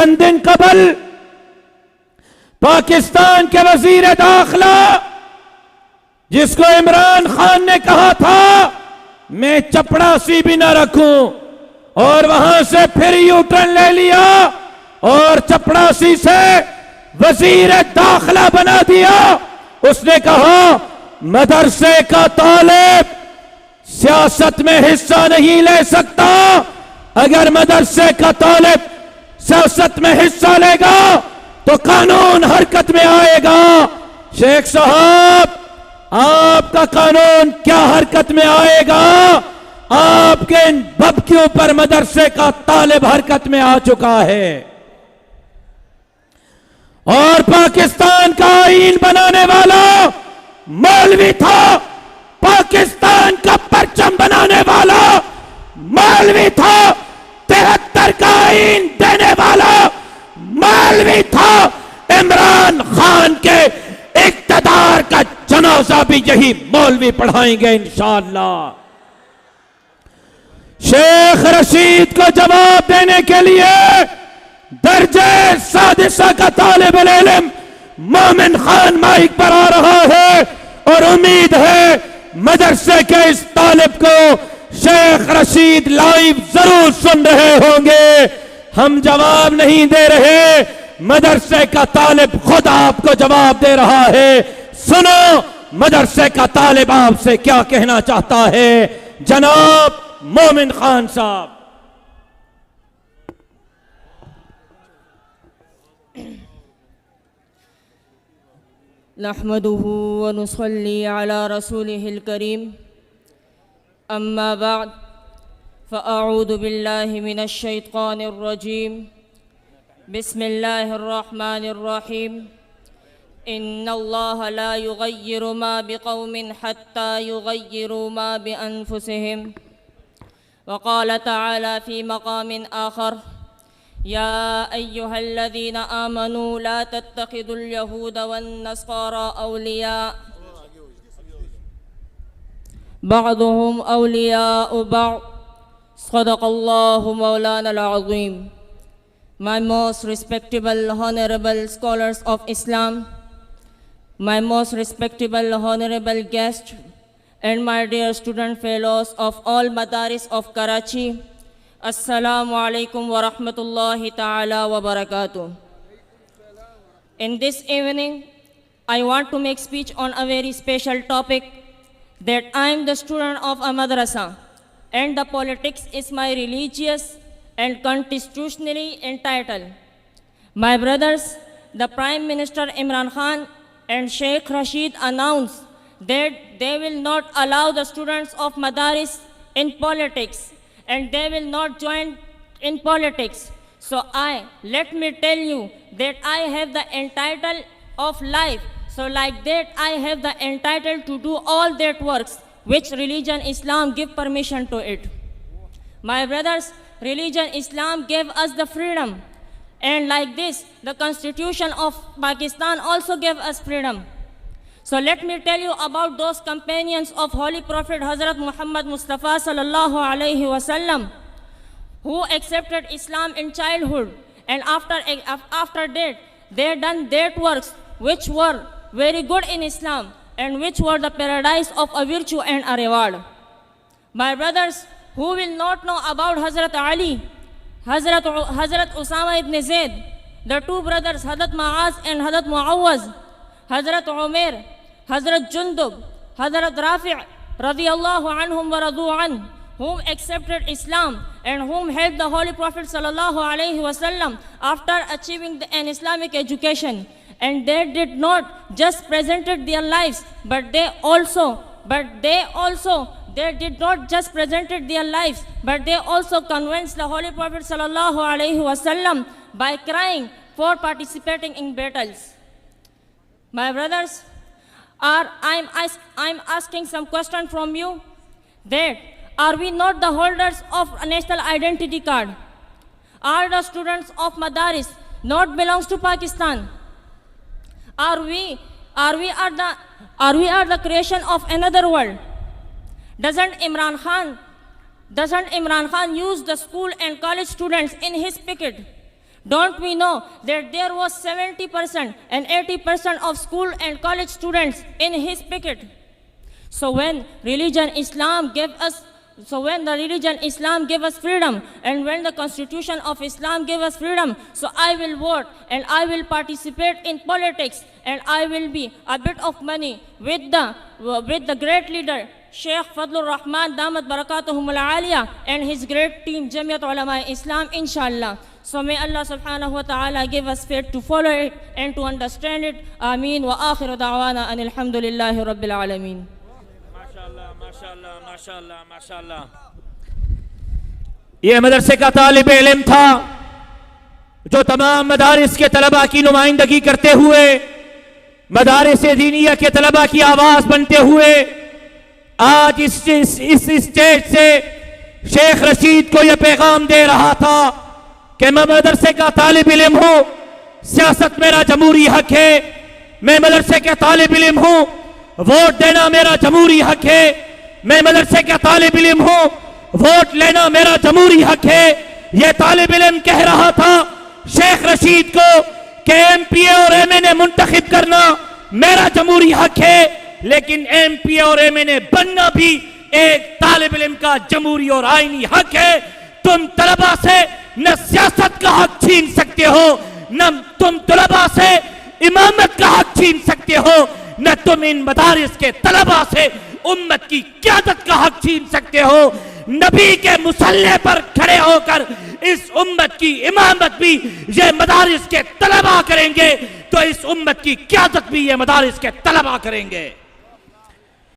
चंद दिन कबल पाकिस्तान के वजीर दाखिला, जिसको इमरान खान ने कहा था मैं चपड़ासी भी ना रखूं, और वहां से फिर यू टर्न ले लिया और चपड़ासी से वजीर दाखिला बना दिया। उसने कहा मदरसे का तालिब सियासत में हिस्सा नहीं ले सकता। अगर मदरसे का तालिब सियासत में हिस्सा लेगा तो कानून हरकत में आएगा। शेख साहब, आपका कानून क्या हरकत में आएगा? आपके इन भभकियों पर मदरसे का तालिब हरकत में आ चुका है, और पाकिस्तान का आईन बनाने वाला मौलवी था, पाकिस्तान का परचम बनाने वाला मौलवी था, 73 का आईन देने वाला मौलवी था। इमरान खान के इक्तदार का जनाजा भी यही मौलवी पढ़ाएंगे इंशाअल्लाह। शेख रशीद को जवाब देने के लिए दर्जे सादिसा का तालिब इल्म मोमिन खान माइक पर आ रहा है, और उम्मीद है मदरसे के इस तालिब को शेख रशीद लाइव जरूर सुन रहे होंगे। हम जवाब नहीं दे रहे, मदरसे का तालिब खुद आपको जवाब दे रहा है। सुनो मदरसे का तालिब आपसे क्या कहना चाहता है, जनाब मोमिन खान साहब। नहमदुहु व नुसल्ली अला रसूलिहिल करीम, अम्मा बाद, फ़अऊज़ु बिल्लाहि मिनश शैतानिर रजीम, बिस्मिल्लाहिर रहमानिर रहीम। इन्नल्लाहा ला युग़य्यिरु मा बिक़ौमिन हत्ता युग़य्यिरु मा बिअन्फुसिहिम। व क़ाल तआला फ़ी मक़ामिन आख़र, या अय्युहल्लज़ीना आमनू ला तत्तख़िज़ुल यहूद वन्नस्वारा औलिया बअदुहुम औलियाउ बअद। सदक़ल्लाहु मौलाना अज़ीम। My most respectable, honorable scholars of Islam, my most respectable, honorable guests, and my dear student fellows of all madaris of Karachi, Assalamu alaikum wa rahmatullahi ta'ala wa barakatuh. In this evening, I want to make speech on a very special topic, that I am the student of a madrasa, and the politics is my religious and constitutionally entitled. My brothers, the Prime Minister Imran Khan and Sheikh Rashid announced that they will not allow the students of madaris in politics, and they will not join in politics. So let me tell you that I have the entitled of life. So like that, I have the entitled to do all that works which religion Islam give permission to it. My brothers, religion Islam gave us the freedom, and like this, the Constitution of Pakistan also gave us freedom. So let me tell you about those companions of Holy Prophet Hazrat Muhammad Mustafa sallallahu alaihi wasallam, who accepted Islam in childhood, and after that, they done that works which were very good in Islam, and which were the paradise of a virtue and a reward. My brothers, who will not know about Hazrat Ali, Hazrat Usama ibn Zayd, the two brothers Hazrat Maaz and Hazrat Muawaz, Hazrat Umair, Hazrat Jundub, Hazrat Rafi' radiyallahu anhum wa radu an, whom accepted Islam and whom helped the Holy Prophet sallallahu alaihi wasallam after achieving an Islamic education. And they did not just presented their lives, but they did not just presented their lives, but they also convinced the Holy Prophet sallallahu alaihi wasallam by crying for participating in battles. My brothers, I'm asking some question from you, that are we not the holders of a national identity card? Are the students of Madaris not belongs to Pakistan? Are we the creation of another world? Doesn't Imran Khan use the school and college students in his picket Don't we know that there was 70% and 80% of school and college students in his picket? So when the religion Islam gave us freedom, and when the Constitution of Islam gave us freedom, so I will vote and I will participate in politics, and I will be a bit of money with the great leader Sheikh Fadlur Rahman Damat Barakatuhumul Aliyah and his great team Jamiyat Ulama Islam, inshallah. So may Allah subhanahu wa ta'ala give us faith to follow it and to understand it. Ameen wa akhiru da'wana anil hamdulillahi rabbil alameen. माशाअल्लाह माशाअल्लाह माशाअल्लाह। ये मदरसे का तालिब इल्म था जो तमाम मदारिस के तलबा की नुमाइंदगी करते हुए मदारिस दीनिया के तलबा की आवाज बनते हुए आज इस स्टेज से शेख रशीद को यह पैगाम दे रहा था कि मैं मदरसे का तालिब इल्म हूं, सियासत मेरा जमहूरी हक है। मैं मदरसे का तालिब इल्म हूं, वोट देना मेरा जमहूरी हक है। मैं मदरसे का तालिब इल्म हूं, वोट लेना मेरा जमहूरी हक है। यह तालिब इल्म कह रहा था शेख रशीद को कि एमपीए और एमएनए मुंतखब करना मेरा जमहूरी हक है, लेकिन एमपीए और एमएनए बनना भी एक तालिब इल्म का जमहूरी और आईनी हक है। तुम तलबा से न सियासत का हक छीन सकते हो, न तुम तलबा से इमामत का हक छीन सकते हो, न तुम इन मदारिस के तलबा से उम्मत की क़यादत का हक छीन सकते हो। नबी के मुसल्ले पर खड़े होकर इस उम्मत की इमामत भी ये मदारिस के तलबा करेंगे, तो इस उम्मत की क़यादत भी ये मदारिस के तलबा करेंगे।